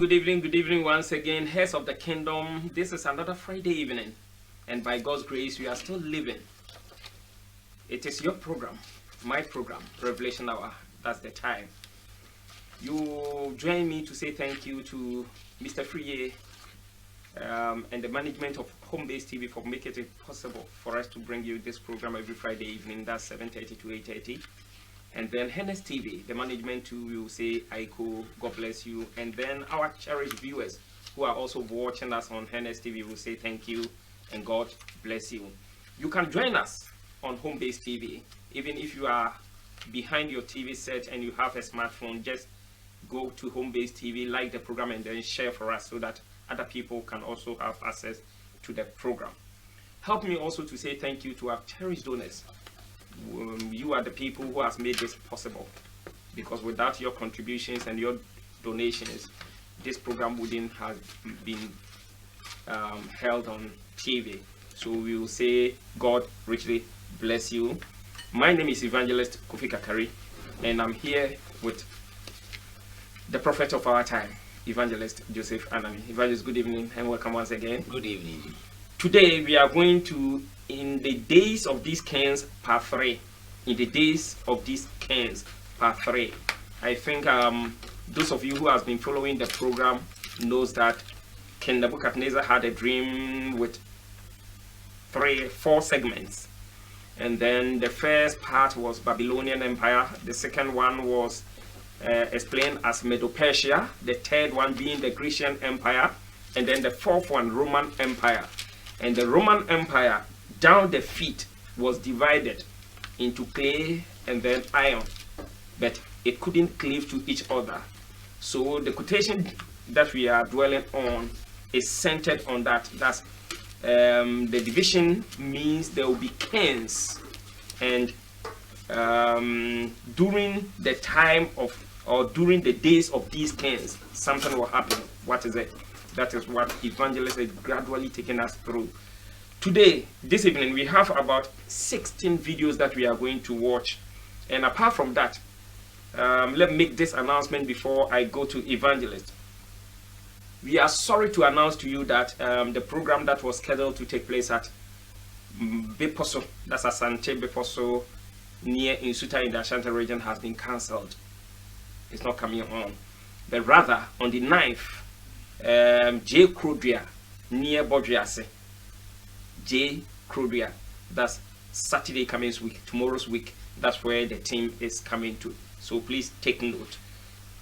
good evening once again, heirs of the kingdom. This is another Friday evening, and by God's grace, we are still living. It is your program, my program, Revelation Hour. That's the time. You join me to say thank you to Mr. Friye and the management of Home Base TV for making it possible for us to bring you this program every Friday evening. That's 7:30 to 8:30. And then Hennes TV, the management too, will say, Aiko, God bless you. And then our cherished viewers who are also watching us on Hennes TV will say thank you and God bless you. You can join us on Home Base TV. Even if you are behind your TV set and you have a smartphone, just go to Home Base TV, like the program, and then share for us so that other people can also have access to the program. Help me also to say thank you to our cherished donors. You are the people who has made this possible, because without your contributions and your donations, this program wouldn't have been held on TV. So we will say God richly bless you. My name is Evangelist Kofi Kakari, and I'm here with the prophet of our time, Evangelist Joseph Anami. Evangelist, good evening and welcome once again. Good evening. Today we are going to, in the days of these kings, part 3. In the days of these kings, part 3. I think those of you who has been following the program knows that King Nebuchadnezzar had a dream with 4 segments. And then the first part was Babylonian Empire. The second one was explained as Medo-Persia. The third one being the Grecian Empire. And then the fourth one, Roman Empire. And the Roman Empire, down the feet, was divided into clay and then iron, but it couldn't cleave to each other. So the quotation that we are dwelling on is centered on that. That's the division means there will be kings, and during the time of, or during the days of these kings, something will happen. What is it? That is what Evangelist is gradually taking us through. Today, this evening, we have about 16 videos that we are going to watch. And apart from that, let me make this announcement before I go to Evangelist. We are sorry to announce to you that the program that was scheduled to take place at Beposo, that's Asante Beposo, near Insuta in the Ashanti region, has been cancelled. It's not coming on. But rather, on the 9th, J. Krodria near Bodriase. J. Krodria, that's Saturday coming week, tomorrow's week. That's where the team is coming to. So please take note.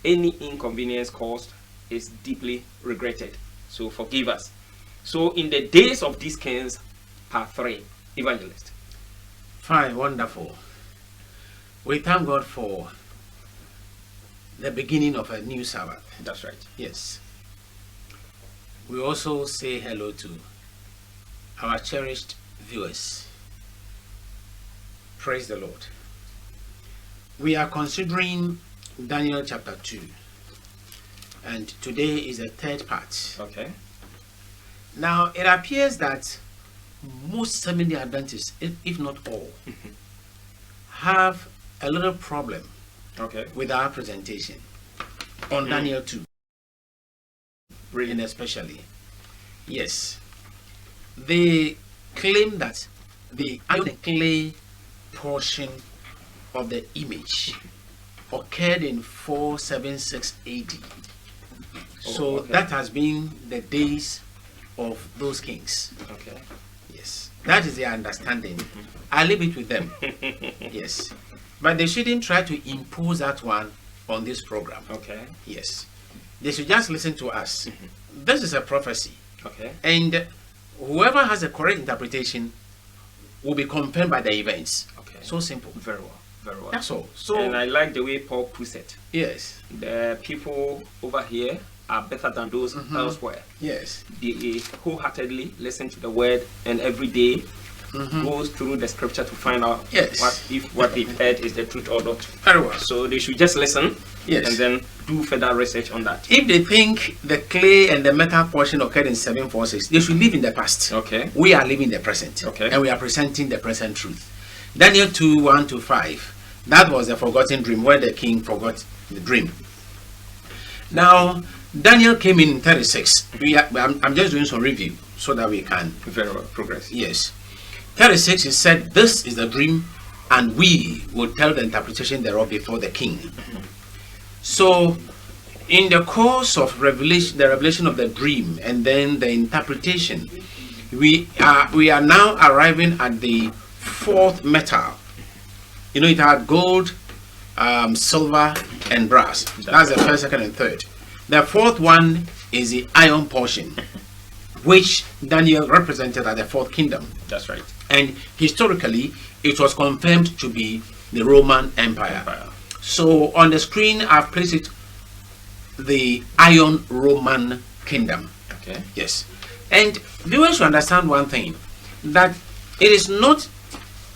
Any inconvenience caused is deeply regretted. So forgive us. So in the days of these kings, part 3, Evangelist. Fine, wonderful. We thank God for the beginning of a new Sabbath. That's right. Yes. We also say hello to our cherished viewers. Praise the Lord. We are considering Daniel chapter 2, and today is the 3rd part. Okay. Now, it appears that most Seventh-day Adventists, if not all, have a little problem with our presentation on Daniel 2. Brilliant. Especially, yes, they claim that the iron and clay portion of the image occurred in 476 AD. So that has been the days of those kings. Okay. Yes, that is their understanding. I leave it with them. Yes, but they shouldn't try to impose that one on this program. Okay. Yes. They should just listen to us. This is a prophecy. Okay. And whoever has a correct interpretation will be confirmed by the events. Okay. So simple. Very well. Very well. That's all. So, and I like the way Paul puts it. Yes. The people over here are better than those elsewhere. Yes. They wholeheartedly listen to the word, and every day goes through the scripture to find out what they've heard is the truth or not. Very well. So they should just listen, and then do further research on that. If they think the clay and the metal portion occurred in 746, they should live in the past. Okay. We are living the present. Okay. And we are presenting the present truth. Daniel 2, 1 to 5. That was a forgotten dream where the king forgot the dream. Now, Daniel came in 36. I'm just doing some review so that we can very well progress. Yes. 36, he said, "This is the dream, and we will tell the interpretation thereof before the king." So, in the course of the revelation of the dream and then the interpretation, we are now arriving at the fourth metal. You know, it had gold, silver, and brass. That's the first, second, and third. The fourth one is the iron portion, which Daniel represented as the fourth kingdom. That's right. And historically, it was confirmed to be the Roman Empire. So on the screen, I've placed it, the Iron Roman Kingdom. Okay. Yes. And viewers should understand one thing, that it is not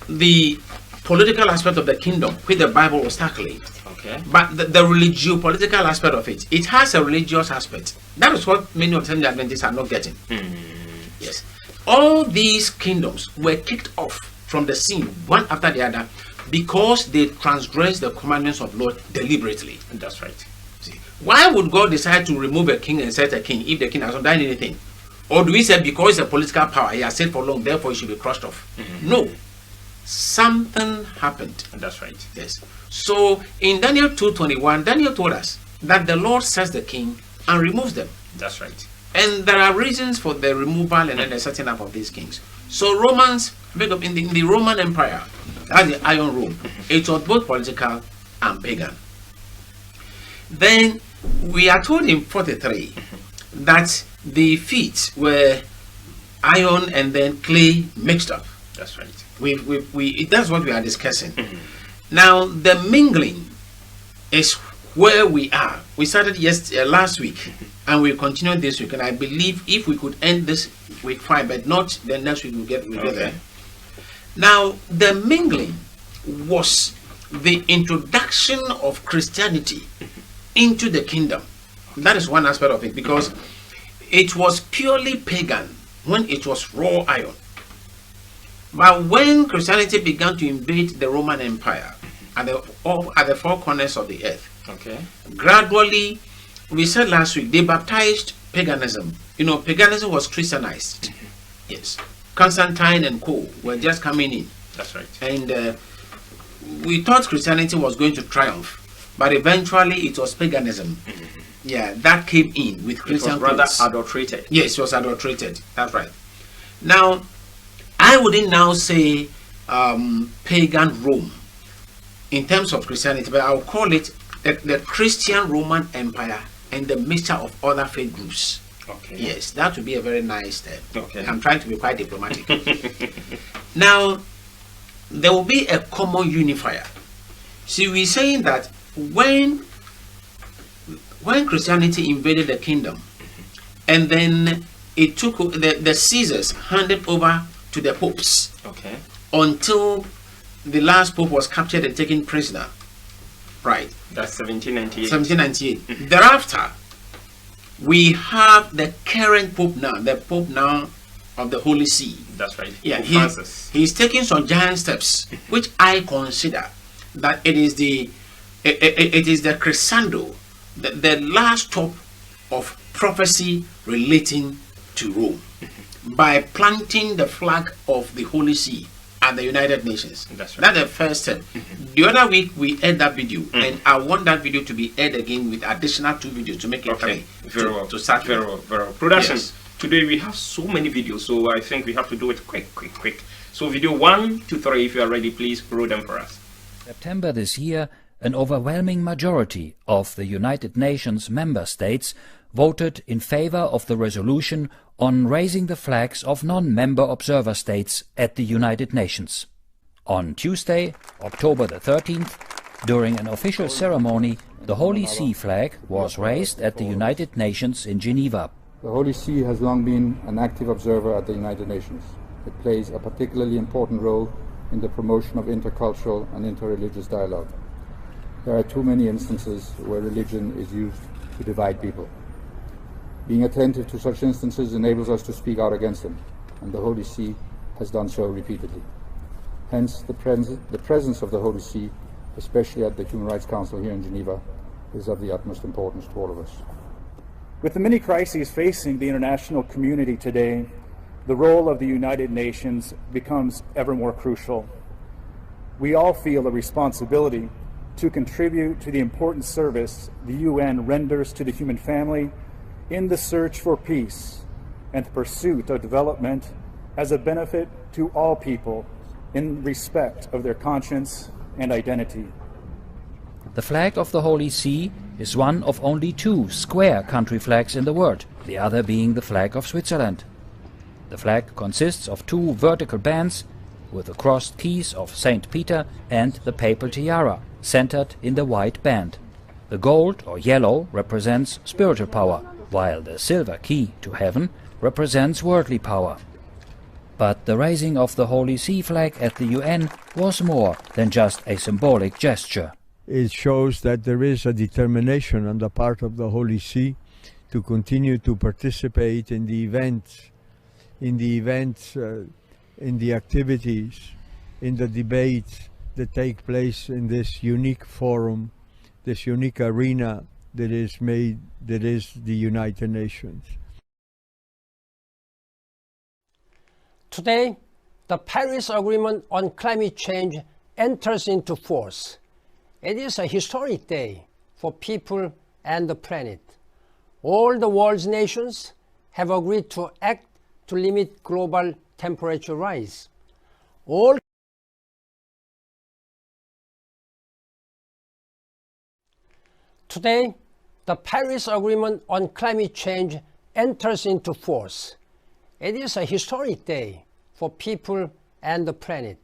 the political aspect of the kingdom which the Bible was tackling. Okay. But the religio-political aspect of it. It has a religious aspect. That is what many of the Adventists are not getting. Yes. All these kingdoms were kicked off from the scene, one after the other, because they transgressed the commandments of Lord deliberately. That's right. See, why would God decide to remove a king and set a king if the king has not done anything? Or do we say because it's a political power, he has said for long, therefore he should be crushed off? No. Something happened. That's right. Yes. So in Daniel 2:21, Daniel told us that the Lord sets the king and removes them. That's right. And there are reasons for the removal and then the setting up of these kings. So Romans, in the Roman Empire, that's the Iron Rome, it was both political and pagan. Then we are told in 43 that the feet were iron and then clay mixed up. That's right. That's what we are discussing. Now the mingling is where we are. We started last week and we continue this week, and I believe if we could end this week fine, but not the next week we'll get there. Now the mingling was the introduction of Christianity into the kingdom. That is one aspect of it, because it was purely pagan when it was raw iron. But when Christianity began to invade the Roman Empire at the four corners of the earth, gradually, we said last week, they baptized paganism. You know, paganism was Christianized. Yes. Constantine and co. were just coming in. That's right. And we thought Christianity was going to triumph, but eventually it was paganism. Yeah, that came in with Christian. It was rather adulterated. Yes, it was adulterated. That's right. Now, I wouldn't now say pagan Rome in terms of Christianity, but I'll call it the Christian Roman Empire and the mixture of other faith groups. Okay. Yes, that would be a very nice term. Okay. I'm trying to be quite diplomatic. Now, there will be a common unifier. See, we're saying that when Christianity invaded the kingdom, and then it took the Caesars handed over to the popes. Okay. Until the last pope was captured and taken prisoner. Right. That's 1798. 1798. Thereafter, we have the current pope now, the pope now of the Holy See. That's right. Yeah, Francis. He's taking some giant steps, which I consider that it is the crescendo, the last stop of prophecy relating to Rome, by planting the flag of the Holy See at the United Nations. That's right. That's the first step. The other week we aired that video, and I want that video to be aired again with additional 2 videos to make it okay. Very well. To start very well. Very well. Production. Yes. Today we have so many videos, so I think we have to do it quick. So video 1 to 3, if you are ready, please roll them for us. September this year, an overwhelming majority of the United Nations member states voted in favor of the resolution on raising the flags of non-member observer states at the United Nations. On Tuesday, October the 13th, during an official ceremony, the Holy See flag was raised at the United Nations in Geneva. The Holy See has long been an active observer at the United Nations. It plays a particularly important role in the promotion of intercultural and interreligious dialogue. There are too many instances where religion is used to divide people. Being attentive to such instances enables us to speak out against them, and the Holy See has done so repeatedly. Hence, the presence of the Holy See, especially at the Human Rights Council here in Geneva, is of the utmost importance to all of us. With the many crises facing the international community today, the role of the United Nations becomes ever more crucial. We all feel a responsibility to contribute to the important service the UN renders to the human family in the search for peace and the pursuit of development as a benefit to all people in respect of their conscience and identity. The flag of the Holy See is one of only 2 square country flags in the world, the other being the flag of Switzerland. The flag consists of 2 vertical bands with the crossed keys of St. Peter and the papal tiara, centered in the white band. The gold or yellow represents spiritual power, while the silver key to heaven represents worldly power. But the raising of the Holy See flag at the UN was more than just a symbolic gesture. It shows that there is a determination on the part of the Holy See to continue to participate in the events, in the activities, in the debates that take place in this unique forum, this unique arena that is the United Nations. Today, the Paris Agreement on climate change enters into force. It is a historic day for people and the planet. All the world's nations have agreed to act to limit global temperature rise. Today, the Paris Agreement on climate change enters into force. It is a historic day for people and the planet.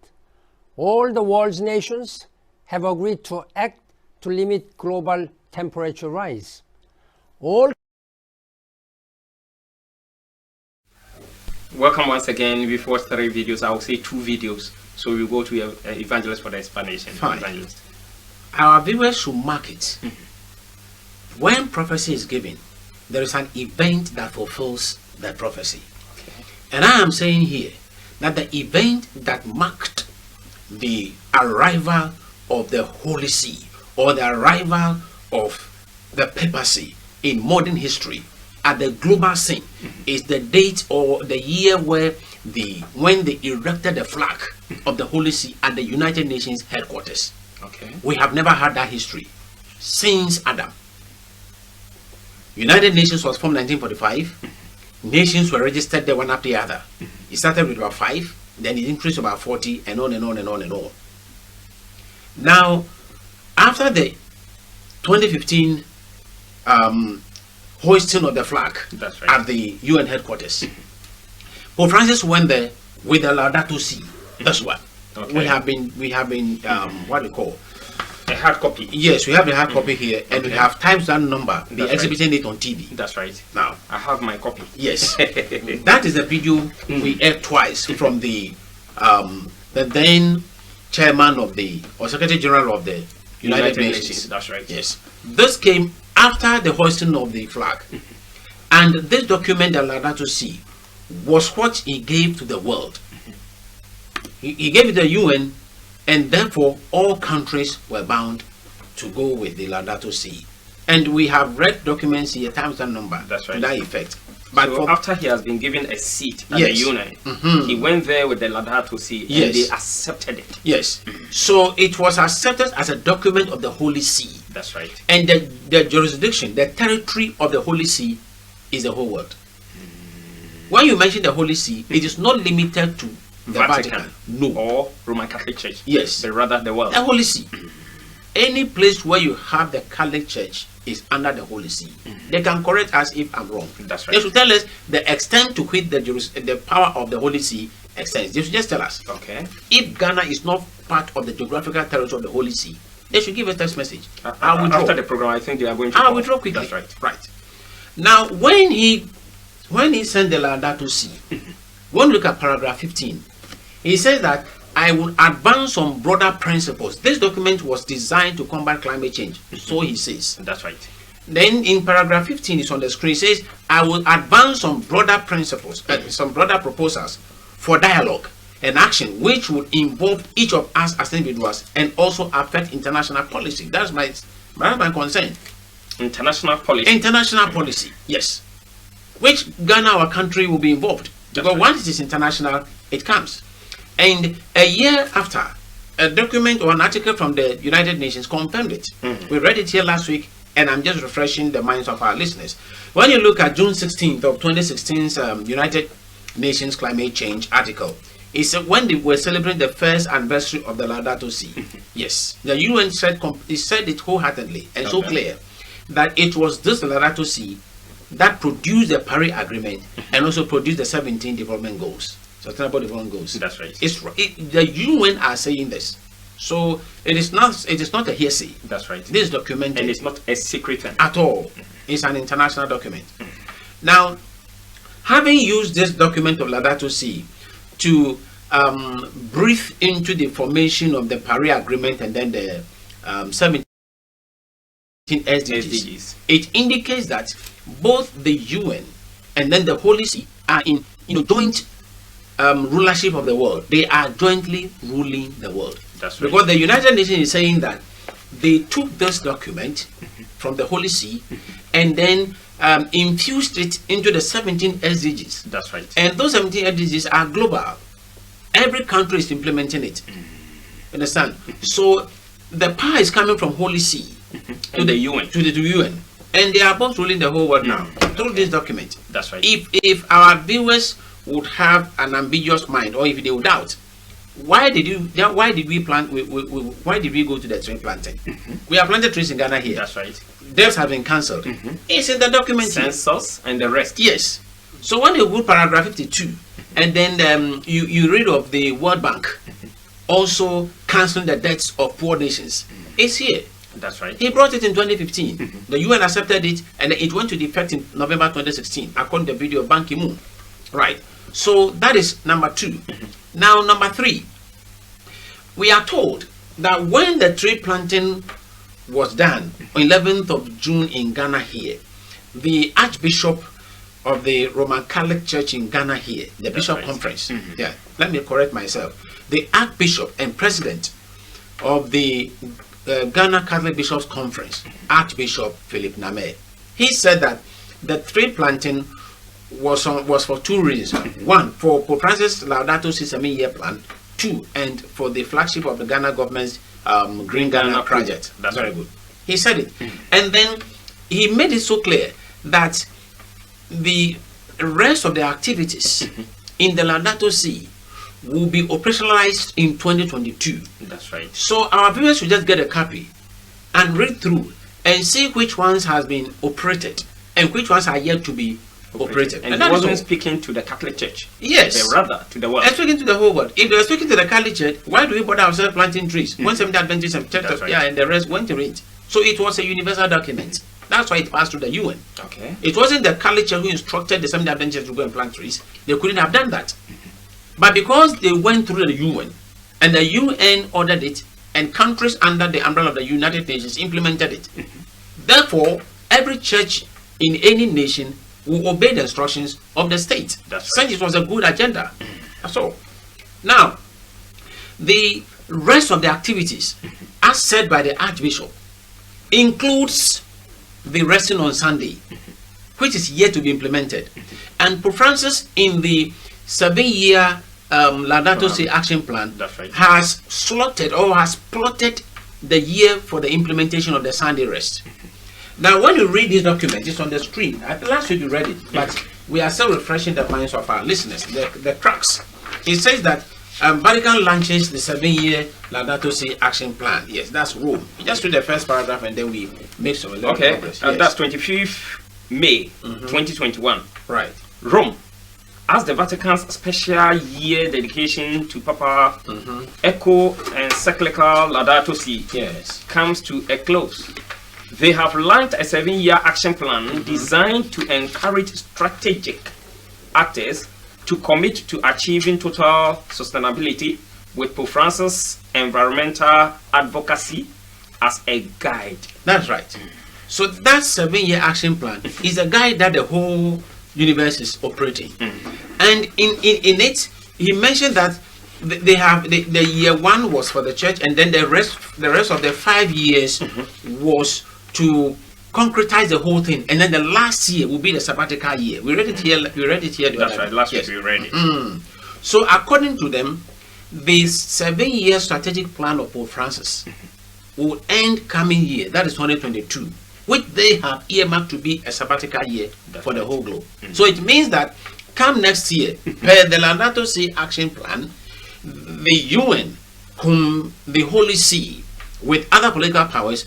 All the world's nations have agreed to act to limit global temperature rise. Welcome once again. Before 3 videos, I will say 2 videos. So we go to Evangelist for the explanation. Fine. Evangelist. Our viewers should mark it. When prophecy is given, there is an event that fulfills that prophecy. Okay. And I am saying here that the event that marked the arrival of the Holy See or the arrival of the papacy in modern history at the global scene is the date or the year when they erected the flag of the Holy See at the United Nations headquarters. Okay. We have never had that history since Adam. United Nations was formed 1945. Nations were registered there one after the other. It started with about 5, then it increased to about 40, and on and on and on and on. Now, after the 2015 hoisting of the flag at the UN headquarters, Pope Francis went there with the Laudato Si. That's what. Okay. We have been what do you call? A hard copy. Yes, we have the hard copy here, and we have times that number. They're That's exhibiting it on TV. That's right. Now, I have my copy. yes, that is the video we aired twice from the then chairman of or Secretary General of the United Nations. That's right. Yes, this came after the hoisting of the flag, and this document that Laudato Si was what he gave to the world. He gave it to the UN, and therefore all countries were bound to go with the Laudato Si. And we have read documents here, times and number, That's right. to that effect. But So after he has been given a seat at Yes. the UN, he went there with the Laudato Si, and Yes. they accepted it. yes, so it was accepted as a document of the Holy See. That's right. And the jurisdiction, the territory of the Holy See is the whole world. When you mention the Holy See, it is not limited to the Vatican. No. Or Roman Catholic Church. Yes. But rather the world. The Holy See. Any place where you have the Catholic Church is under the Holy See. They can correct us if I'm wrong. That's They right. should tell us the extent to which the power of the Holy See extends. They should just tell us. Okay. If Ghana is not part of the geographical territory of the Holy See, they should give a text message. I withdraw. After the program, I think they are going to. I call. withdraw quickly. That's right. Right. Now, when he sent the Laudato Si, when we look at paragraph 15, he says that I will advance some broader principles. This document was designed to combat climate change, so he says. That's right. Then in paragraph 15, it's on the screen, it says, I will advance some broader principles, some broader proposals for dialogue and action, which would involve each of us as individuals and also affect international policy. That's my concern. International policy. International policy, yes. Which Ghana, our country, will be involved. Because once it is international, it comes. And a year after, a document or an article from the United Nations confirmed it. We read it here last week, and I'm just refreshing the minds of our listeners. When you look at June 16th of 2016's United Nations Climate Change article, it's when they were celebrating the first anniversary of the Laudato Si. Yes, the UN said it wholeheartedly and so clear that it was this Laudato Si that produced the Paris Agreement and also produced the 17 development goals, sustainable development goals. That's right. The UN are saying this, so it is not a hearsay. That's right. This is documented, and it's not a secret thing at all. It's an international document. Now, having used this document of Laudato Si to breathe into the formation of the Paris Agreement and then the 17 SDGs, it indicates that both the UN and then the Holy See are in joint rulership of the world. They are jointly ruling the world. That's right. Because the United Nations is saying that they took this document from the Holy See and then infused it into the 17 SDGs. That's right. And those 17 SDGs are global. Every country is implementing it. Understand? So the power is coming from Holy See to the UN. To the UN. And they are both ruling the whole world now through this document. That's right. If our viewers would have an ambiguous mind, or if they would doubt, why did we go to the tree planting? We have planted trees in Ghana here. That's right. Theirs have been cancelled. It's in the document. Census and the rest. Yes. So when you go paragraph 52, and then you read of the World Bank also cancelling the debts of poor nations, it's here. That's right. He brought it in 2015. The UN accepted it, and it went to the effect in November 2016, according to the video of Ban Ki-moon. Right. So that is number 2. Now, number 3. We are told that when the tree planting was done on 11th of June in Ghana here, the Archbishop of the Roman Catholic Church in Ghana here, the Bishop Conference, let me correct myself, the Archbishop and President of the Ghana Catholic Bishops Conference, Archbishop Philip Name, he said that the tree planting was for 2 reasons. 1, for Pope Francis Laudato Si 7-year plan. 2, and for the flagship of the Ghana government's Green Ghana project. That's very good. He said it. And then he made it so clear that the rest of the activities in the Laudato Si will be operationalized in 2022. That's right. So our viewers should just get a copy and read through and see which ones has been operated and which ones are yet to be operated. And he wasn't speaking to the Catholic Church. Yes. But rather to the world. And speaking to the whole world. If they were speaking to the Catholic Church, why do we bother ourselves planting trees? When Seventh-day Adventists and Church of and the rest went to it. So it was a universal document. That's why it passed through the UN. Okay. It wasn't the Catholic Church who instructed the Seventh-day Adventists to go and plant trees. They couldn't have done that. But because they went through the UN, and the UN ordered it, and countries under the umbrella of the United Nations implemented it. Therefore, every church in any nation will obey the instructions of the state. That's right. Since it was a good agenda. That's all. Now, the rest of the activities, as said by the Archbishop, includes the resting on Sunday, which is yet to be implemented. And Pope Francis, in the 7-year Laudato Si action plan, has slotted or has plotted the year for the implementation of the Sunday rest. Now, when you read this document, it's on the screen. Last week you read it, but we are still refreshing the minds of our listeners, the crux. It says that Vatican launches the 7-year Laudato Si action plan. Yes, that's Rome. We just read the first paragraph and then we make some progress. Yes. That's 25th May 2021. Right. Rome. As the Vatican's special year dedication to Papa Echo encyclical Laudato Si comes to a close, they have launched a 7-year action plan designed to encourage strategic actors to commit to achieving total sustainability with Pope Francis' environmental advocacy as a guide. That's right. So that 7-year action plan is a guide that the whole universe is operating. And in it, he mentioned that they have the year 1 was for the church, and then the rest of the 5 years was to concretize the whole thing, and then the last year will be the sabbatical year. We read it here. That's right. Last week we read it. So according to them, the 7-year strategic plan of Pope Francis will end coming year. That is 2022, which they have earmarked to be a sabbatical year for the whole globe. So it means that come next year, per the Laudato Si action plan, the UN, whom the Holy See, with other political powers,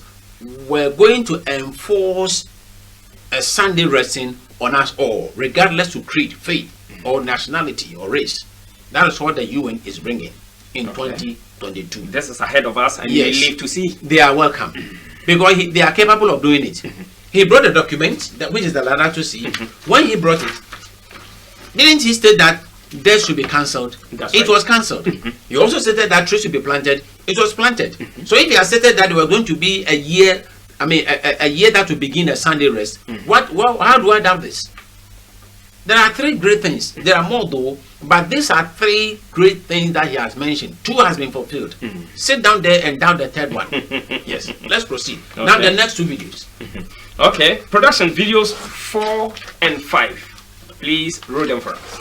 were going to enforce a Sunday resting on us all, regardless to creed, faith, or nationality or race. That is what the UN is bringing in 2022. This is ahead of us, and we live to see. They are welcome because they are capable of doing it. He brought a document, which is the Laudato Si. When he brought it, didn't he state that death should be cancelled? It was cancelled. He also stated that trees should be planted. It was planted. So if he had stated that there were going to be a year, a year that will begin a Sunday rest, how do I doubt this? There are 3 great things. There are more though, but these are 3 great things that he has mentioned. 2 has been fulfilled. Sit down there and doubt the 3rd one. Yes, let's proceed. Now the next 2 videos. Okay, production videos 4 and 5. Please roll them for us.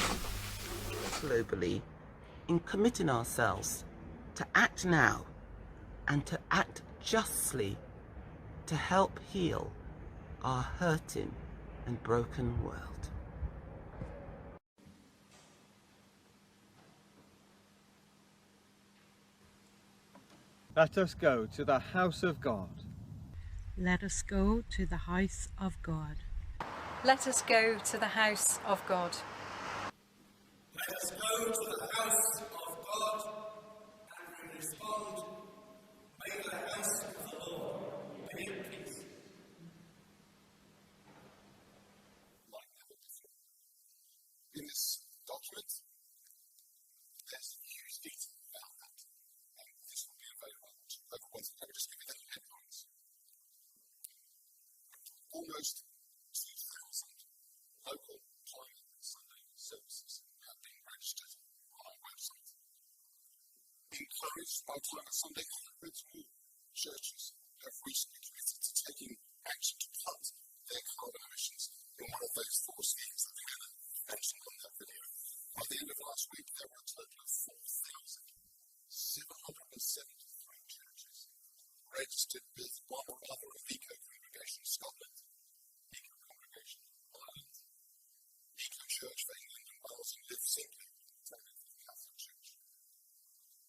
Globally, in committing ourselves to act now and to act justly to help heal our hurting and broken world. Let us go to the house of God. Let us go to the house of God. Let us go to the house of God. Let us go to the house of God and we respond, may the house of the Lord be in peace. In this document, there's huge detail about that. And this will be available to everyone. Let me just give you the headlines. Almost 2,000 local climate Sunday services have been registered on our website. Encouraged by Climate Sunday, hundreds more churches have recently committed to taking action to cut their carbon emissions in one of those 4 schemes that Hannah mentioned on that video. By the end of last week, there were a total of 4,773 churches registered with one or other of Eco Congregation Scotland, Eco Congregation Ireland, Eco Church for England and Wales, and Live Simply, the Catholic Church.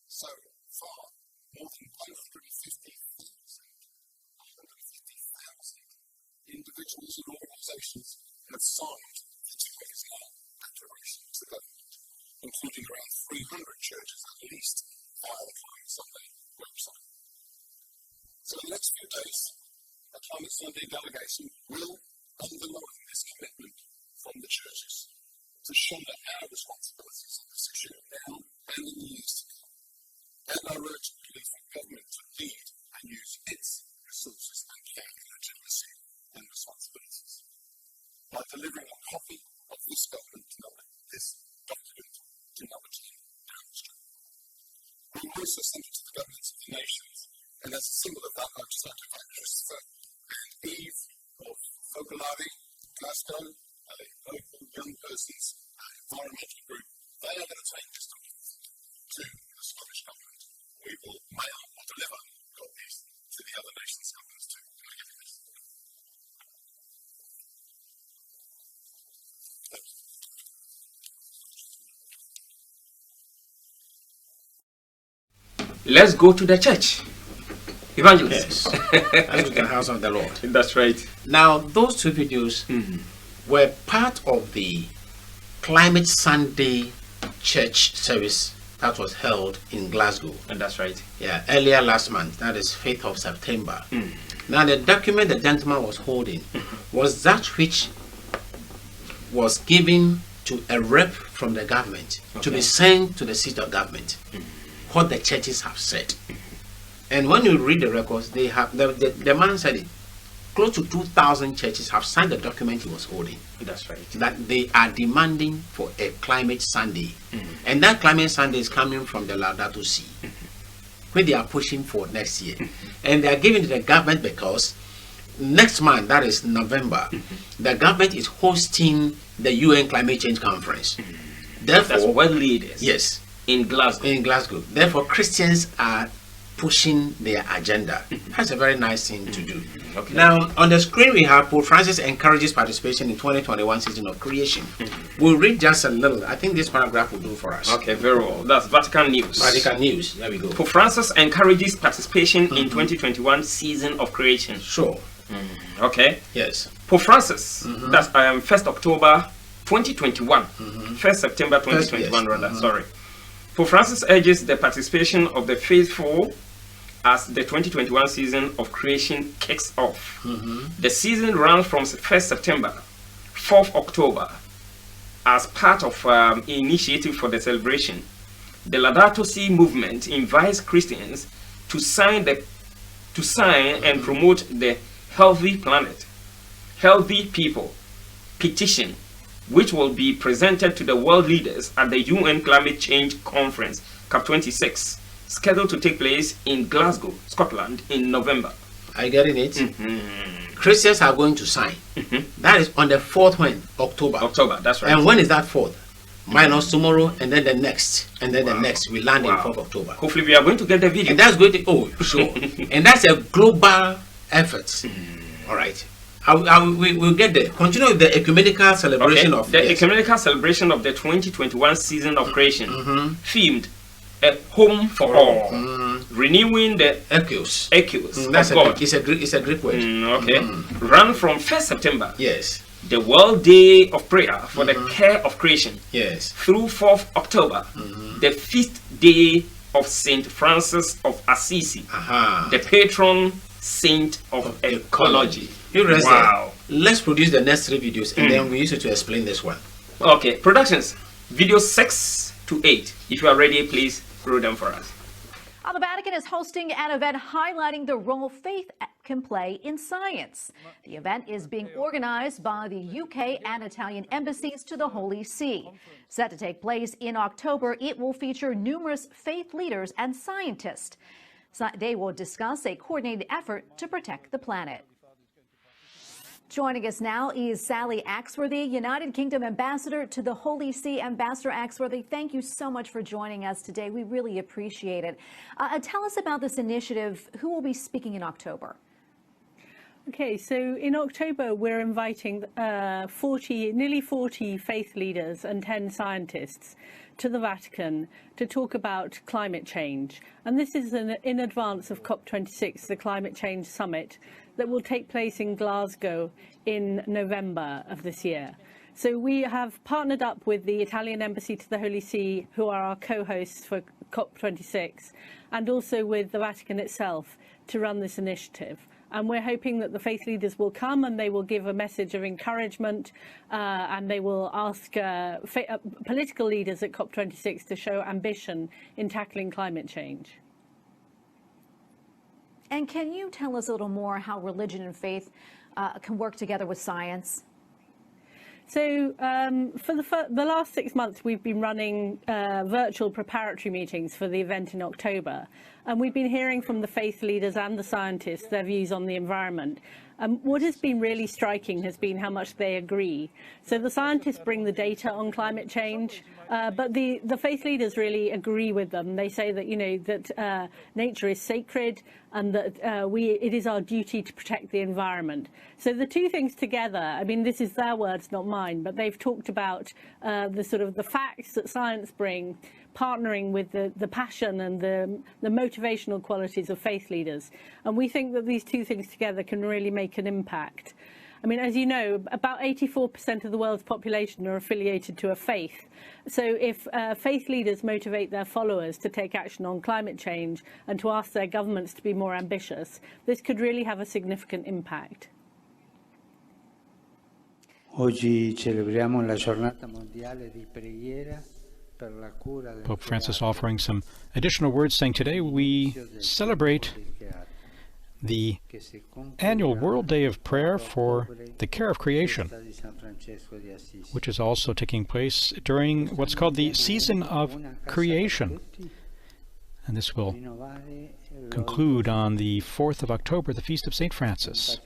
So far, more than 150,000 individuals and organisations have signed the 2 years now declaration to the government, including around 300 churches at least via the Climate Sunday website. So in the next few days, a Climate Sunday delegation will underline this commitment from the churches to shoulder our responsibilities on this issue now and in the years to come. And I urge the government to lead and use its resources and care and legitimacy and responsibilities by delivering a copy of this document to number 10 downstream. We will also send it to the governments of the nations, and as a symbol of that, I've just like to thank Christopher and Eve of Focolari, Glasgow, a local young persons environmental group. They are going to take this document to the Scottish government. We will mail or deliver copies to the other nations' governments too. Can I give you this? Let's go to the church. Evangelist. Yes. Let's go to the house of the Lord. That's right. Now, those 2 videos were part of the Climate Sunday church service that was held in Glasgow. And that's right. Yeah, earlier last month. That is 5th of September. Now, the document the gentleman was holding was that which was given to a rep from the government to be sent to the seat of government. What the churches have said. And when you read the records, they have the man said it. Close to 2,000 churches have signed the document he was holding. That's right. That they are demanding for a Climate Sunday. And that Climate Sunday is coming from the Laudato Si, which they are pushing for next year. And they are giving to the government because next month, that is November, the government is hosting the UN Climate Change Conference. Therefore, that's world leaders. Yes. In Glasgow. In Glasgow. Therefore, Christians are pushing their agenda. That's a very nice thing to do. Okay. Now, on the screen we have Pope Francis encourages participation in 2021 season of creation. We'll read just a little. I think this paragraph will do for us. Okay, very well. That's Vatican News. Vatican News. There we go. Pope Francis encourages participation in 2021 season of creation. Sure. Okay. Yes. Pope Francis. That's 1st October 2021. 1st September 2021 rather. Sorry. Pope Francis urges the participation of the faithful as the 2021 season of creation kicks off. The season runs from 1st September, 4th October, as part of an initiative for the celebration. The Laudato Si movement invites Christians to sign and promote the Healthy Planet, Healthy People petition, which will be presented to the world leaders at the UN Climate Change Conference, COP26, scheduled to take place in Glasgow, Scotland in November. Are you getting it? Christians are going to sign. That is on the 4th when? October. October, that's right. And when is that 4th? Minus tomorrow, and then the next, and then the next. We land in 4th October. Hopefully we are going to get the video. And that's going to, oh, sure. And that's a global effort. All right. We'll get there. Continue with the ecumenical celebration of the ecumenical celebration of the 2021 season of creation, themed a home for all, renewing the echoes of God. It's a Greek word. Run from 1st September. Yes. The World Day of Prayer for the Care of Creation. Yes. Through 4th October, the feast day of Saint Francis of Assisi, the patron saint of ecology. Wow. Let's produce the next 3 videos and then we use it to explain this one. Okay, productions. Videos 6 to 8. If you are ready, please roll them for us. The Vatican is hosting an event highlighting the role faith can play in science. The event is being organized by the UK and Italian embassies to the Holy See. Set to take place in October, it will feature numerous faith leaders and scientists. They will discuss a coordinated effort to protect the planet. Joining us now is Sally Axworthy, United Kingdom Ambassador to the Holy See. Ambassador Axworthy, thank you so much for joining us today. We really appreciate it. Tell us about this initiative. Who will be speaking in October? Okay, so in October, we're inviting nearly 40 faith leaders and 10 scientists to the Vatican to talk about climate change. And this is in advance of COP26, the Climate Change Summit, that will take place in Glasgow in November of this year. So we have partnered up with the Italian Embassy to the Holy See, who are our co-hosts for COP26, and also with the Vatican itself to run this initiative. And we're hoping that the faith leaders will come and they will give a message of encouragement and they will ask political leaders at COP26 to show ambition in tackling climate change. And can you tell us a little more how religion and faith can work together with science? So for the last 6 months, we've been running virtual preparatory meetings for the event in October. And we've been hearing from the faith leaders and the scientists their views on the environment. What has been really striking has been how much they agree. So the scientists bring the data on climate change, but the faith leaders really agree with them. They say that, that nature is sacred and that it is our duty to protect the environment. So the two things together, I mean, this is their words, not mine, but they've talked about the facts that science bring, partnering with the passion and the motivational qualities of faith leaders. And we think that these two things together can really make an impact. I mean, as you know, about 84% of the world's population are affiliated to a faith. So if faith leaders motivate their followers to take action on climate change and to ask their governments to be more ambitious, this could really have a significant impact. Oggi celebriamo la giornata mondiale di preghiera. Pope Francis offering some additional words, saying today we celebrate the annual World Day of Prayer for the Care of Creation, which is also taking place during what's called the Season of Creation. And this will conclude on the 4th of October, the Feast of St. Francis.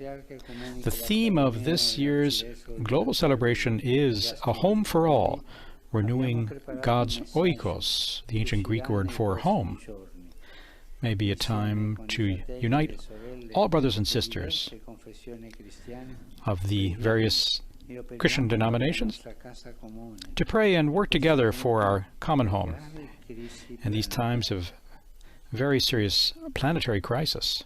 The theme of this year's global celebration is a home for all, renewing God's oikos, the ancient Greek word for home. May be a time to unite all brothers and sisters of the various Christian denominations to pray and work together for our common home in these times of very serious planetary crisis.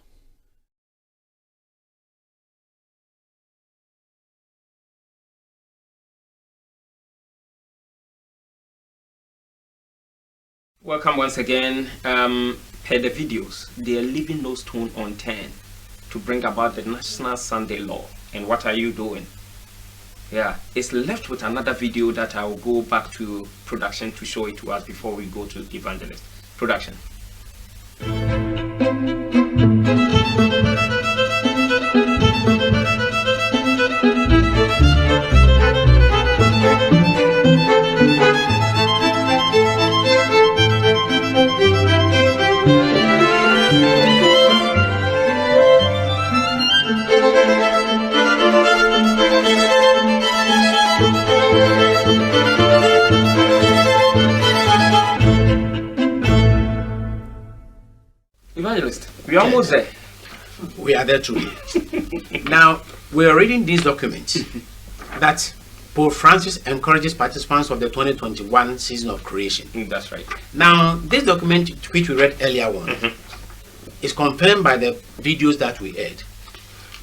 Welcome once again. Per the videos, they are leaving no stone unturned to bring about the National Sunday Law. And what are you doing? Yeah, it's left with another video that I will go back to production to show it to us before we go to evangelist. Production. Evangelist, we're almost there. We are there truly. Now, we are reading these documents that Pope Francis encourages participants of the 2021 season of creation. That's right. Now, this document, which we read earlier on, is confirmed by the videos that we heard.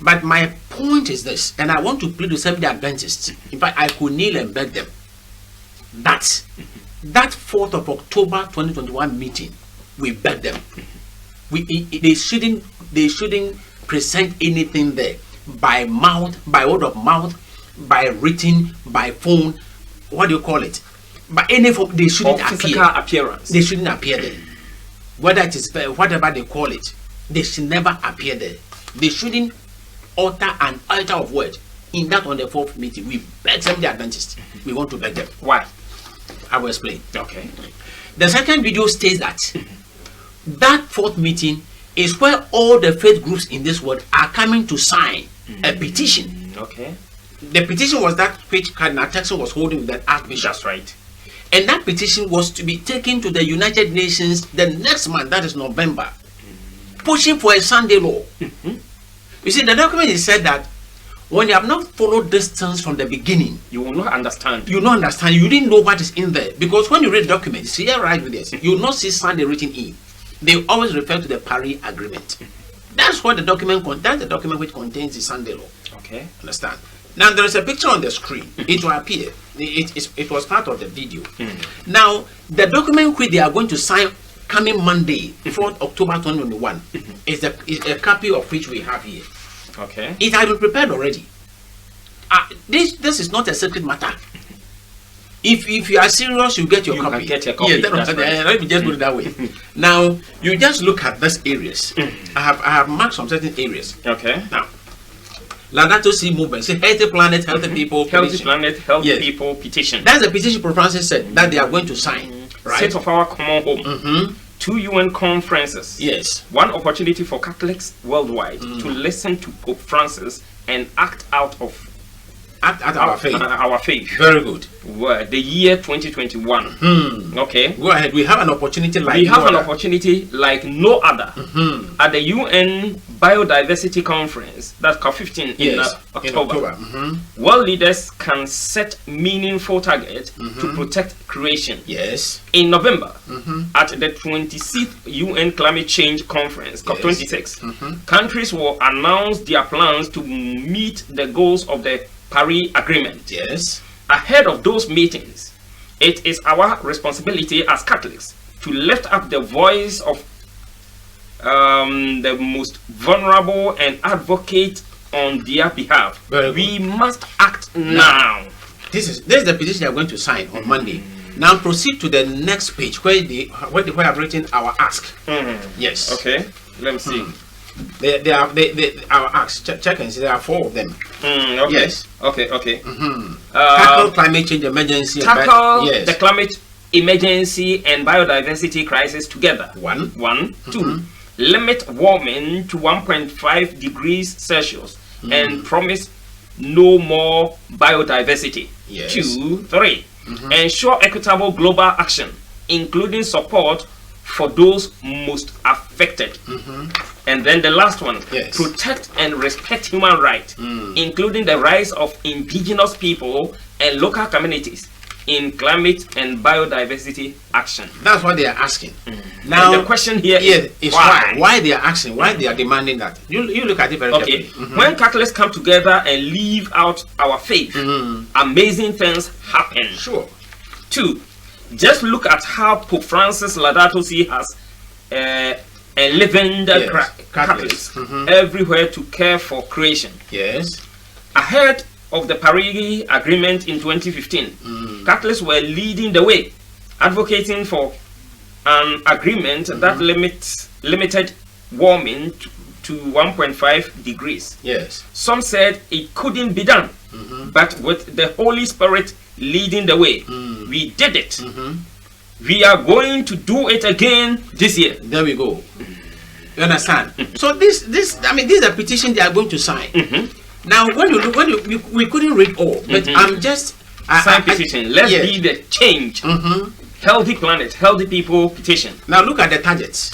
But my point is this, and I want to plead with Seventh-day Adventists. In fact, I could kneel and beg them that 4th of October 2021 meeting, we beg them. They shouldn't present anything there by mouth, by word of mouth, by written, by phone, what do you call it? By any form, they shouldn't physical appearance. They shouldn't appear there. Whether it is whatever they call it, they should never appear there. They shouldn't utter an item of word in that on the 4th meeting. We beg them, the Adventists. We want to beg them. Why? I will explain. Okay. The second video states that 4th meeting is where all the faith groups in this world are coming to sign a petition. Okay. The petition was that which Cardinal Texan was holding with that Archbishop. That's right. And that petition was to be taken to the United Nations the next month, that is November, pushing for a Sunday law. You see, the document is said that when you have not followed this things from the beginning, you will not understand. You will not understand. You didn't know what is in there. Because when you read documents, here right with this, you will not see Sunday written in. They always refer to the Paris Agreement. That's what the document that's the document which contains the Sunday law. Okay. Understand? Now there is a picture on the screen. It will appear. It was part of the video. Now the document which they are going to sign coming Monday, 4th October 2021, is a copy of which we have here. Okay. It has been prepared already. This is not a secret matter. If you are serious, you get your copy. Can get your copy. Yeah, let me just put it that way. Now you just look at these areas. I have marked some certain areas. Okay. Now, Laudato Si movement, say healthy planet, healthy people, healthy petition. planet, healthy people petition. That's the petition Pope Francis said that they are going to sign. Right. State of our common home. 2 UN conferences. Yes. 1 opportunity for Catholics worldwide to listen to Pope Francis and act out our faith. Our faith. Very good. The year 2021. Okay. Go ahead. We have an opportunity like no other at the UN Biodiversity Conference, that's COP15 in October. World leaders can set meaningful targets to protect creation. Yes. In November, at the 26th UN Climate Change Conference, COP26, countries will announce their plans to meet the goals of the Paris Agreement. Yes. Ahead of those meetings, it is our responsibility as Catholics to lift up the voice of the most vulnerable and advocate on their behalf. We must act now. This is the petition they are going to sign on Monday. Now proceed to the next page where I have written our ask. Yes. Okay. Let me see. They our acts. Check and see. There are 4 of them. Okay. Yes. Okay. Tackle climate change emergency. Tackle the climate emergency and biodiversity crisis together. One. Two, limit warming to 1.5 degrees Celsius and promise no more biodiversity. Yes. 2, 3, ensure equitable global action, including support for those most affected. And then the last one, protect and respect human rights, including the rights of indigenous people and local communities in climate and biodiversity action. That's what they are asking. Now and the question here is why? Why they are asking, why they are demanding that. You look at it very carefully. When Catholics come together and live out our faith, amazing things happen. Sure. 2, just look at how Pope Francis Laudato Si has enlivened Catholics everywhere to care for creation. Yes. Ahead of the Paris Agreement in 2015, Catholics were leading the way, advocating for an agreement that limited warming to 1.5 degrees. Yes. Some said it couldn't be done, but with the Holy Spirit leading the way, we did it. We are going to do it again this year. There we go. You understand? So this is a petition they are going to sign. Now, we couldn't read all, but I'm just sign petition. Let's be the change. Healthy planet, healthy people petition. Now look at the targets.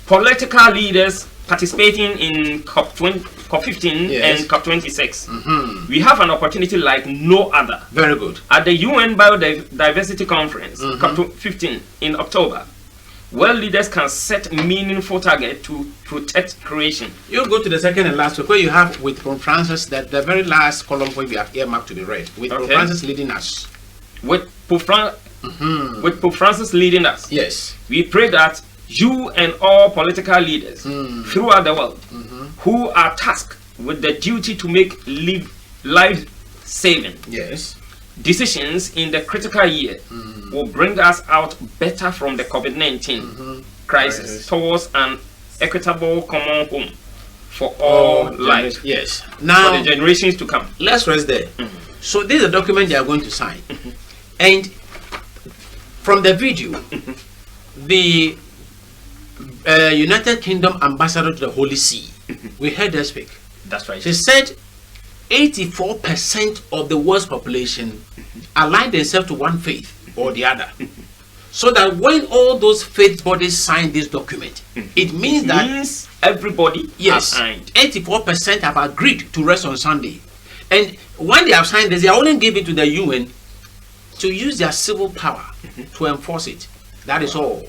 Political leaders participating in COP15 and COP26. We have an opportunity like no other. Very good. At the UN Biodiversity Conference, COP15 in October, world leaders can set meaningful target to protect creation. You go to the second and last where you have with Pope Francis, that the very last column where we have earmarked to be read, with Pope Francis leading us. With Pope Francis leading us. Yes. We pray that you and all political leaders throughout the world who are tasked with the duty to make life-saving decisions in the critical year will bring us out better from the COVID-19 crisis towards an equitable common home for all life. Yes. Now, for the generations to come. Let's rest there. So this is a document they are going to sign. And from the video, the United Kingdom ambassador to the Holy See, we heard her speak. That's right. She said 84% of the world's population align themselves to one faith or the other. So that when all those faith bodies sign this document, it means that everybody has signed. 84% have agreed to rest on Sunday. And when they have signed this, they are only giving to the UN to use their civil power to enforce it. That is all.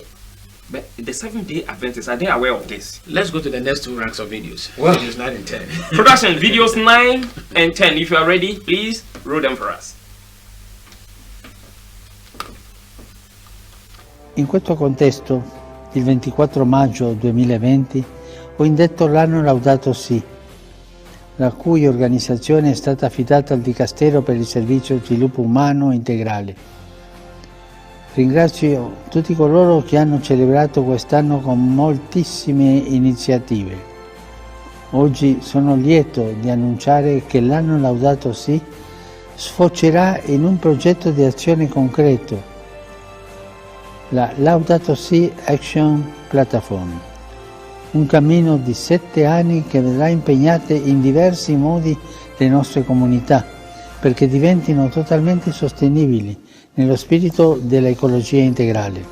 But the Seventh-day Adventists, are they aware of this? Let's go to the next two ranks of videos. Well, videos 9 and 10. Production, videos 9 and 10. If you are ready, please roll them for us. In questo contesto, il 24 maggio 2020, ho indetto l'anno Laudato Si, la cui organizzazione è stata affidata al Dicastero per il Servizio di Sviluppo Umano Integrale. Ringrazio tutti coloro che hanno celebrato quest'anno con moltissime iniziative. Oggi sono lieto di annunciare che l'anno Laudato Si sfocerà in un progetto di azione concreto, la Laudato Si Action Platform, un cammino di 7 anni che vedrà impegnate in diversi modi le nostre comunità perché diventino totalmente sostenibili nello spirito dell'ecologia integrale.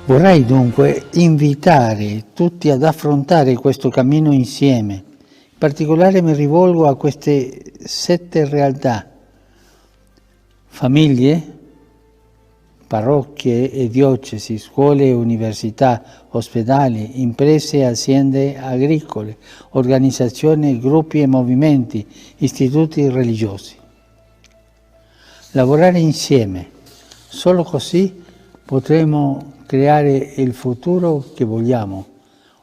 Vorrei dunque invitare tutti ad affrontare questo cammino insieme. In particolare mi rivolgo a queste 7 realtà: famiglie, parrocchie e diocesi, scuole e università, ospedali, imprese e aziende agricole, organizzazioni, gruppi e movimenti, istituti religiosi. Lavorare insieme, solo così potremo creare il futuro che vogliamo,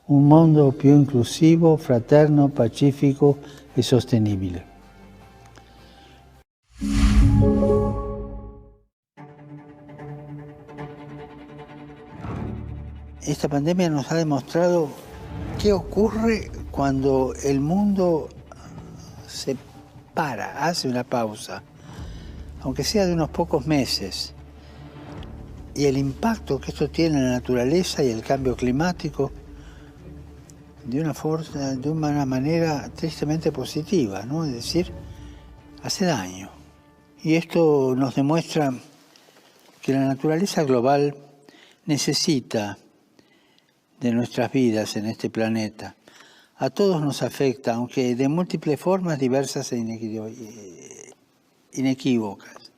un mondo più inclusivo, fraterno, pacifico e sostenibile. Esta pandemia nos ha demostrado qué ocurre cuando el mundo se para, hace una pausa, aunque sea de unos pocos meses, y el impacto que esto tiene en la naturaleza y el cambio climático de una manera tristemente positiva, ¿no? Es decir, hace daño. Y esto nos demuestra que la naturaleza global necesita de nuestras vidas en este planeta. A todos nos afecta, aunque de múltiples formas diversas e inequívocas.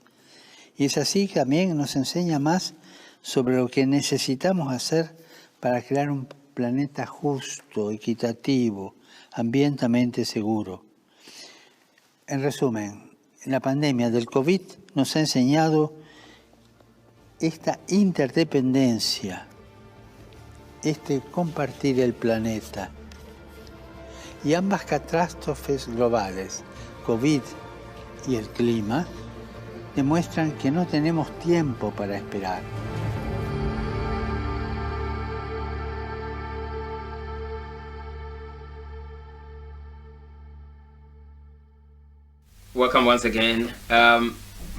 Y es así que también nos enseña más sobre lo que necesitamos hacer para crear un planeta justo, equitativo, ambientalmente seguro. En resumen, la pandemia del COVID nos ha enseñado esta interdependencia, compartir el planeta. Y ambas catástrofes globales, COVID y el clima, demuestran que no tenemos tiempo para esperar. Welcome once again.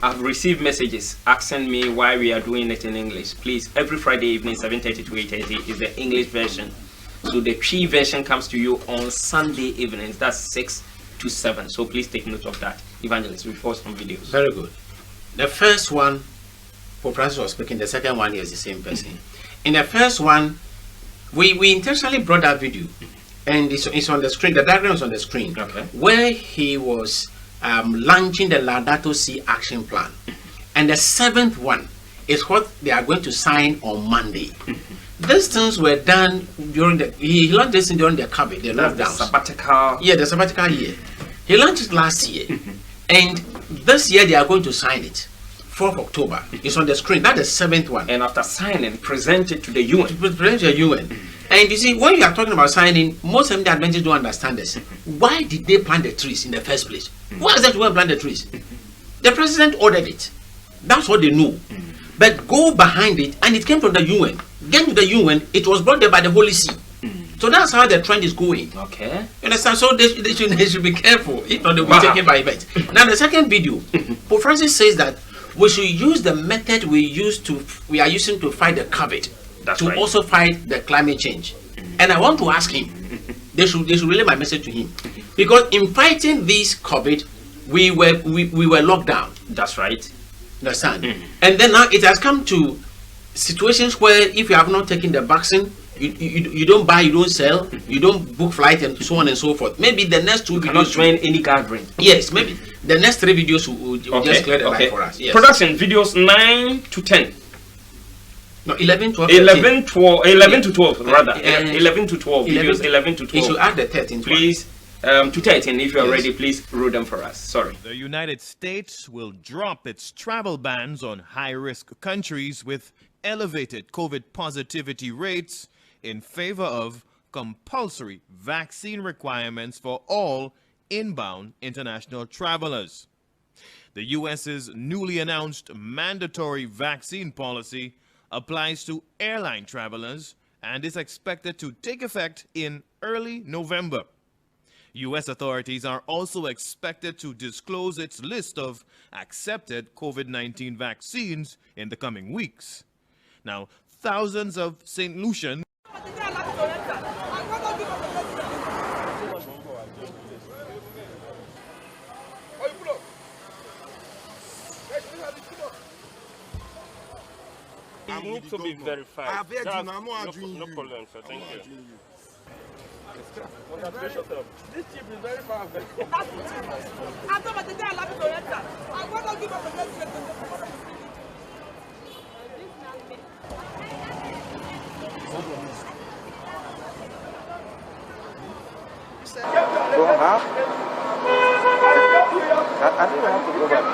I've received messages asking me why we are doing it in English. Please, every Friday evening, 7:30 to 8:30 is the English version. So the Cree version comes to you on Sunday evenings. That's 6 to 7. So please take note of that. Evangelist, we post some videos. Very good. The first one, Pope Francis was speaking. The second one is the same person. In the first one, we intentionally brought that video, and it's on the screen. The diagram is on the screen, okay, where he was launching the Laudato Si action plan. And the seventh one is what they are going to sign on Monday. These things were done during he launched this during the COVID, the lockdown. The sabbatical. Yeah, the sabbatical year. He launched it last year. And this year they are going to sign it. 4th October. It's on the screen. That's the seventh one. And after signing, present it to the UN. Present to the UN. And you see, when you are talking about signing, most of the Adventists don't understand this. Why did they plant the trees in the first place? Why is that you want to plant the trees? The president ordered it. That's what they know. But go behind it, and it came from the UN. Get to the UN, it was brought there by the Holy See. So that's how the trend is going. Okay. You understand? So they should be careful. If not, they will be taken by event. Now, the second video, Pope Francis says that we should use the method we are using to fight the COVID. That's to right. also fight the climate change. And I want to ask him, they should relay my message to him. Because in fighting this COVID, we were locked down. That's right. Understand? And then now it has come to situations where if you have not taken the vaccine, you don't buy, you don't sell, you don't book flight, and so on and so forth. Maybe the next two videos cannot join any gathering. Yes, maybe the next 3 videos will just clear the line for us. Yes. Production videos 9 to 10. No, 11, 12, 11 to 12 rather. 11 to 12 videos. 11 to 12. You should add the 13th. Please, to 13 if you are ready. Please roll them for us. Sorry. The United States will drop its travel bans on high-risk countries with elevated COVID positivity rates in favor of compulsory vaccine requirements for all inbound international travelers. The U.S.'s newly announced mandatory vaccine policy applies to airline travelers and is expected to take effect in early November. U.S. authorities are also expected to disclose its list of accepted COVID-19 vaccines in the coming weeks. Now, thousands of St. Lucians I need to be verified. I beg you, No problem, sir. Thank you. This chip is very far. I thought the day I love to enter. I want to give up the Don't have? I don't have to go back.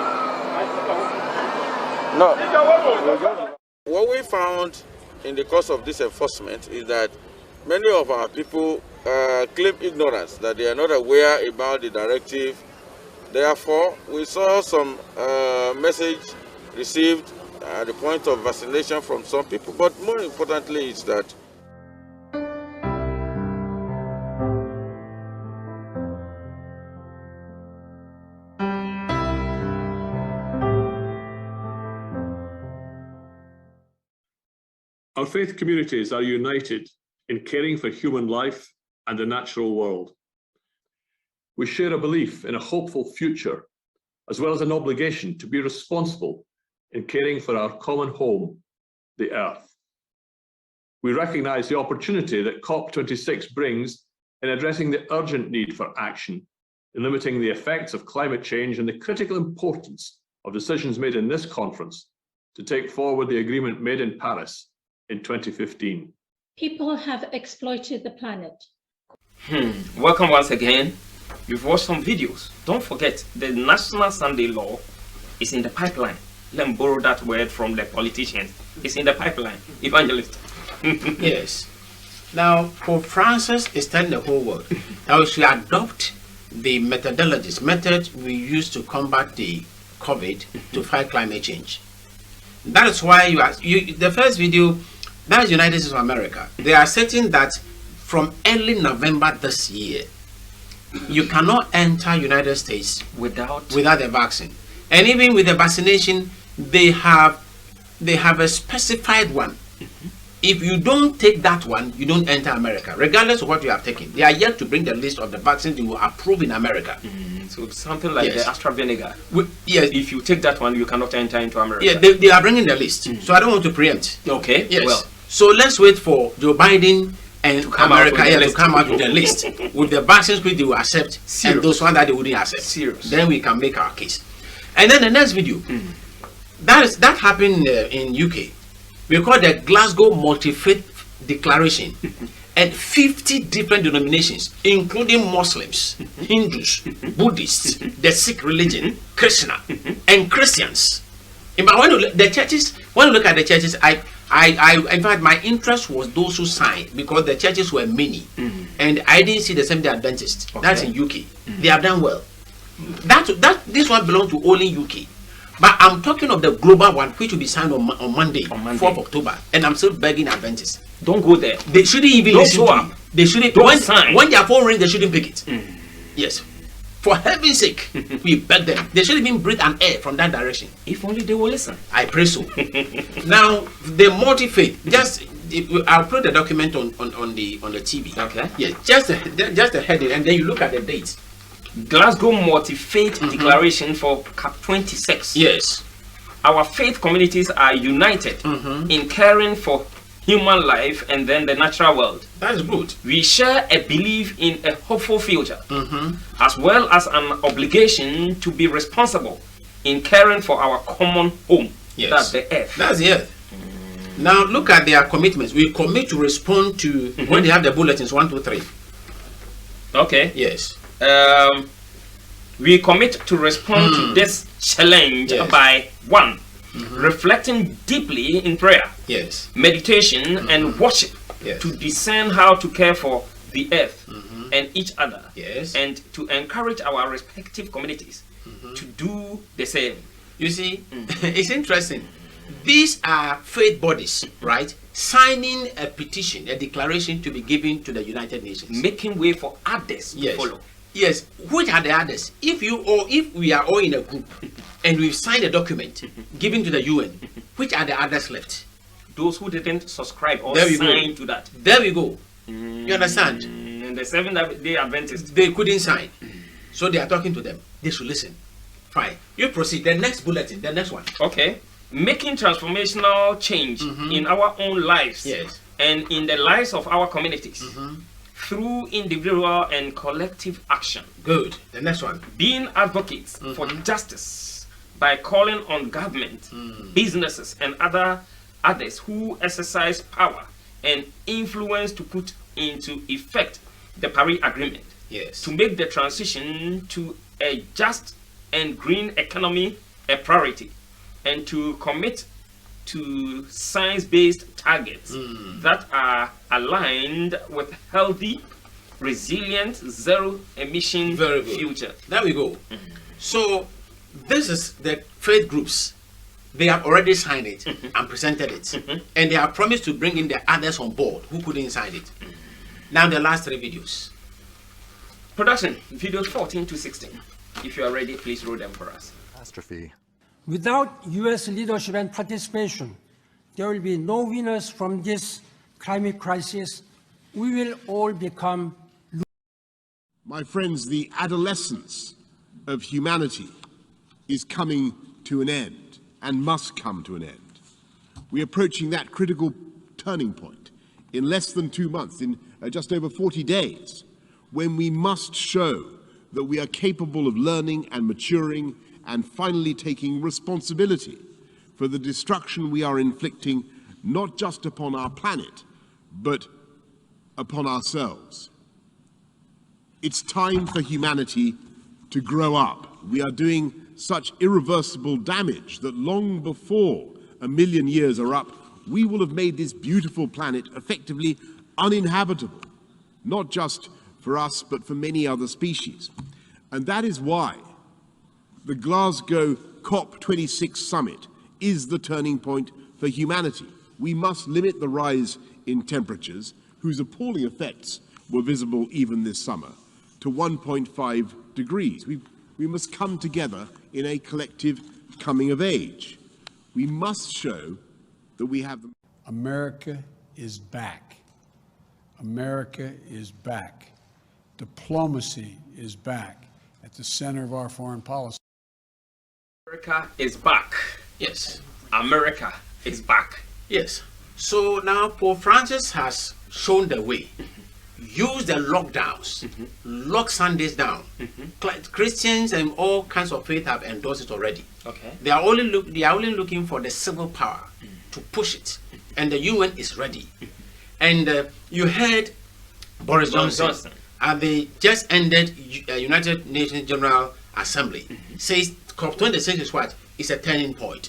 No. What we found in the course of this enforcement is that many of our people claim ignorance, that they are not aware about the directive. Therefore, we saw some message received at the point of vaccination from some people, but more importantly is that Our faith communities are united in caring for human life and the natural world. We share a belief in a hopeful future, as well as an obligation to be responsible in caring for our common home, the Earth. We recognise the opportunity that COP26 brings in addressing the urgent need for action, in limiting the effects of climate change and the critical importance of decisions made in this conference to take forward the agreement made in Paris in 2015. People have exploited the planet. Welcome once again. You've watched some videos. Don't forget, the National Sunday Law is in the pipeline. Let me borrow that word from the politicians. It's in the pipeline. Evangelist. Yes. Now, Pope Francis is telling the whole world that we should adopt the method we use to combat the COVID to fight climate change. That is why the first video, that is United States of America. They are stating that from early November this year, you cannot enter United States without the vaccine. And even with the vaccination, they have a specified one. If you don't take that one, you don't enter America, regardless of what you have taken. They are yet to bring the list of the vaccines they will approve in America. So something like the AstraZeneca. Yes. If you take that one, you cannot enter into America. Yeah, they are bringing the list. So I don't want to preempt. Okay. Yes. Well, so let's wait for Joe Biden and America to come out with the list with the vaccines which they will accept and those ones that they wouldn't accept. Then we can make our case. And then the next video, that happened in UK. We call the Glasgow Multi-Faith Declaration, and 50 different denominations, including Muslims, Hindus, Buddhists, the Sikh religion, Krishna, and Christians. In fact, when you look at the churches, in fact, my interest was those who signed, because the churches were many, and I didn't see the Seventh-day Adventists. Okay. That's in UK. They have done well. This one belongs to only UK. But I'm talking of the global one, which will be signed on Monday, 4th October. And I'm still begging Adventists. Don't go there. They shouldn't even listen to me. They shouldn't. When their phone rings, they shouldn't pick it. Yes. For heaven's sake, we beg them. They shouldn't even breathe an air from that direction. If only they will listen. I pray so. Now, the multi-faith, I'll put the document on the TV. Okay. Yes, just the heading, and then you look at the dates. Glasgow Multi-Faith Declaration for COP26. Yes. Our faith communities are united in caring for human life and then the natural world. That's good. We share a belief in a hopeful future, as well as an obligation to be responsible in caring for our common home. Yes. That's the earth. That's the earth. Now look at their commitments. We commit to respond to when they have the bulletins 1, 2, 3. Okay. Yes. We commit to respond to this challenge by 1. Reflecting deeply in prayer, meditation, and worship to discern how to care for the earth and each other, and to encourage our respective communities to do the same. You see, it's interesting. These are faith bodies, right? Signing a petition, a declaration to be given to the United Nations, making way for others to follow. Yes, which are the others? If we are all in a group and we've signed a document given to the UN, which are the others left? Those who didn't subscribe or sign to that. There we go. You understand? And the Seventh-day Adventists, they couldn't sign. So they are talking to them. They should listen. Fine. You proceed. The next bulletin, the next one. Okay. Making transformational change in our own lives and in the lives of our communities. Through individual and collective action. Good. The next one. Being advocates for justice by calling on government, businesses, and others who exercise power and influence to put into effect the Paris Agreement. Yes. To make the transition to a just and green economy a priority, and to commit to science-based targets that are aligned with healthy, resilient, zero-emission future. There we go. So this is the faith groups. They have already signed it and presented it. And they have promised to bring in the others on board who couldn't sign it. Now the last 3 videos. Production, videos 14 to 16. If you are ready, please roll them for us. Catastrophe. Without U.S. leadership and participation, there will be no winners from this climate crisis. We will all become. My friends, the adolescence of humanity is coming to an end and must come to an end. We're approaching that critical turning point in less than 2 months, in just over 40 days, when we must show that we are capable of learning and maturing and finally taking responsibility for the destruction we are inflicting, not just upon our planet, but upon ourselves. It's time for humanity to grow up. We are doing such irreversible damage that long before 1,000,000 years are up, we will have made this beautiful planet effectively uninhabitable, not just for us, but for many other species. And that is why the Glasgow COP26 summit is the turning point for humanity. We must limit the rise in temperatures, whose appalling effects were visible even this summer, to 1.5 degrees. We must come together in a collective coming of age. We must show that we have... America is back. America is back. Diplomacy is back at the center of our foreign policy. America is back. Yes. America is back. Yes. So now Pope Francis has shown the way. Use the lockdowns, lock Sundays down. Christians and all kinds of faith have endorsed it already. Okay. They are only looking for the civil power to push it, and the UN is ready. And you heard Boris Johnson at the just ended United Nations General Assembly says COP26 is what? It's a turning point.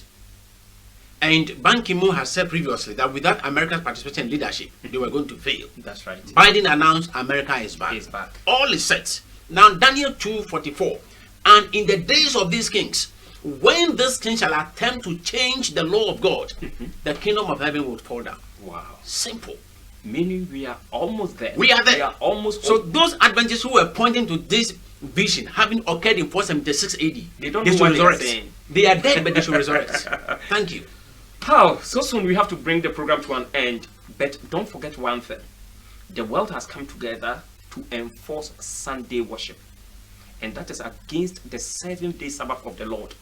And Ban Ki-moon has said previously that without America's participation and leadership, they were going to fail. That's right. Biden announced America is back. Is back. All is set. Now Daniel 2:44. And in the days of these kings, when this king shall attempt to change the law of God, the kingdom of heaven will fall down. Wow. Simple. Meaning we are almost there. We are there. We are almost. So those Adventists who were pointing to this vision having occurred in 476 AD, they don't know what they are saying. They are dead, but they should resurrect. Thank you. How? So soon we have to bring the program to an end. But don't forget one thing. The world has come together to enforce Sunday worship. And that is against the 7-day Sabbath of the Lord.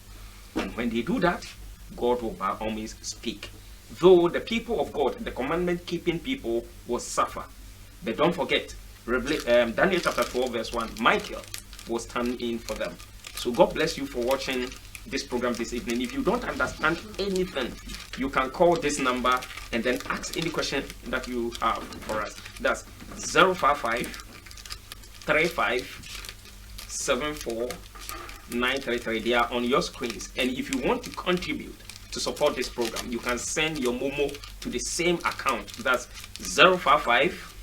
And when they do that, God will by all means speak. Though the people of God, the commandment-keeping people, will suffer. But don't forget, Daniel chapter 12 verse 1, Michael will stand in for them. So God bless you for watching this program this evening. If you don't understand anything, you can call this number and then ask any question that you have for us. That's 055 35 74 933. They are on your screens. And if you want to contribute to support this program, you can send your Momo to the same account. That's 055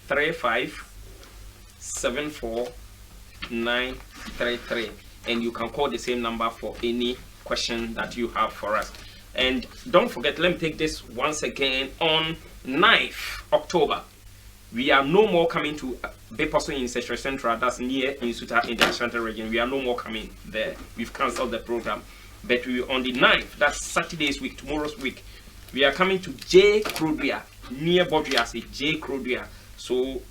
35 74 933. And you can call the same number for any question that you have for us. And don't forget, let me take this once again. On 9th October, we are no more coming to Beposo in Central Central, that's near Insuta in the Ashanti region. We are no more coming there. We've cancelled the program. But we on the 9th, that's Saturday's week, tomorrow's week, we are coming to J. Krodria, near Bodriasi, J. Krodria. So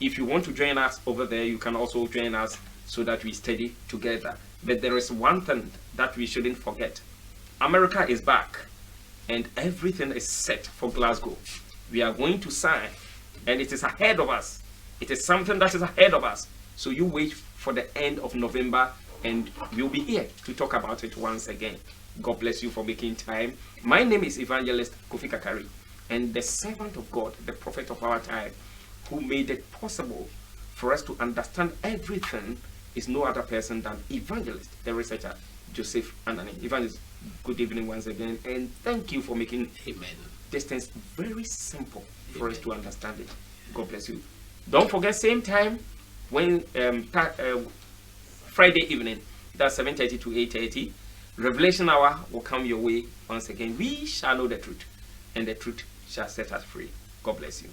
if you want to join us over there, you can also join us so that we study together. But there is one thing that we shouldn't forget. America is back and everything is set for Glasgow. We are going to sign and it is ahead of us. It is something that is ahead of us. So you wait for the end of November and we'll be here to talk about it once again. God bless you for making time. My name is Evangelist Kofi Kakari, and the servant of God, the prophet of our time, who made it possible for us to understand everything is no other person than Evangelist, the researcher, Joseph Anani. Evangelist, good evening once again, and thank you for making this thing very simple for us to understand it. God bless you. Don't forget, same time, when Friday evening, that's 7:30 to 8:30, Revelation Hour will come your way once again. We shall know the truth, and the truth shall set us free. God bless you.